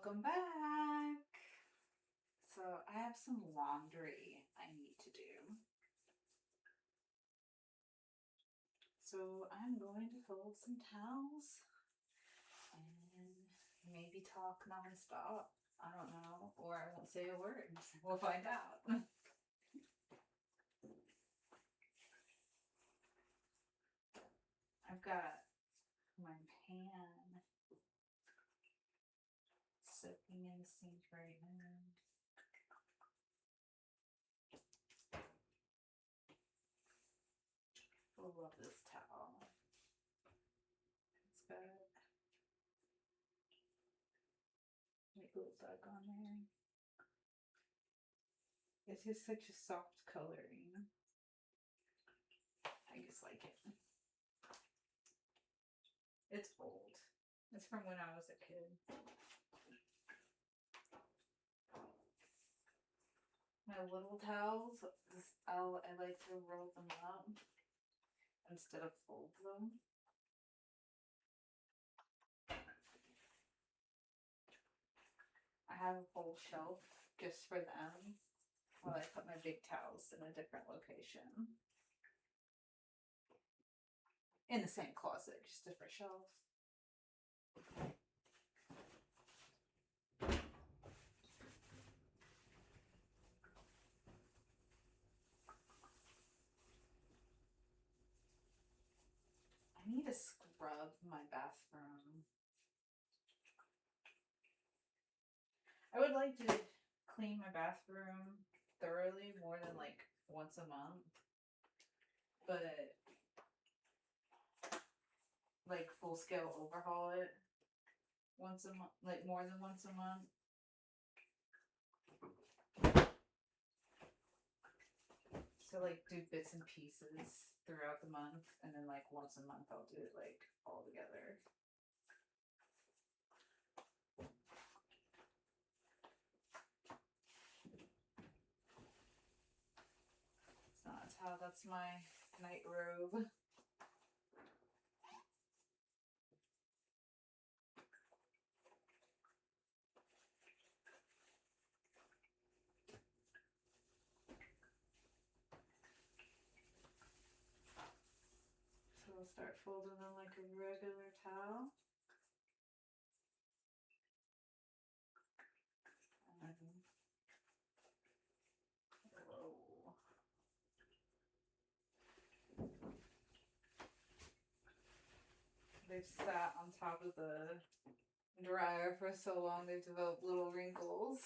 Welcome back. So I have some laundry I need to do. So I'm going to fold some towels and maybe talk nonstop. I don't know, or I won't say a word. We'll find out. I've got my pan soaking in the sink right now. I love this towel. It's got my glue bug on there. It's just such a soft coloring. I just like it. It's old. It's from when I was a kid. My little towels, I like to roll them up instead of fold them. I have a whole shelf just for them while I put my big towels in a different location. In the same closet, just different shelf. I need to scrub my bathroom. I would like to clean my bathroom thoroughly more than like once a month. But like full scale overhaul it once a month, like more than once a month. So like do bits and pieces throughout the month, and then like once a month I'll do it like all together. So that's my night robe. So I'll start folding them like a regular towel. They've sat on top of the dryer for so long they've developed little wrinkles.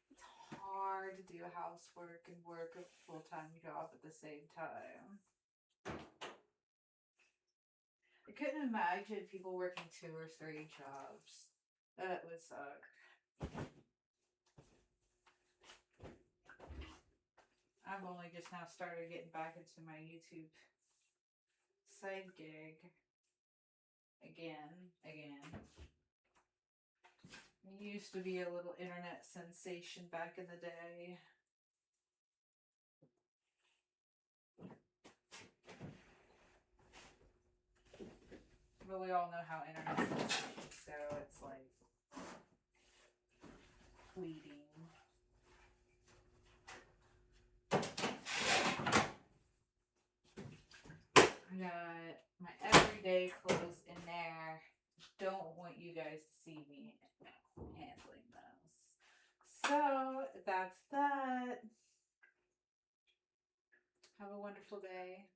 It's hard to do housework and work a full-time job at the same time. I couldn't imagine people working 2 or 3 jobs. That would suck. I've only just now started getting back into my YouTube side gig. Again. Used to be a little internet sensation back in the day. But we all know how internet sensations go. It's like fleeting. I got my everyday clothes in there. Don't want you guys to see me handling those. So that's that. Have a wonderful day.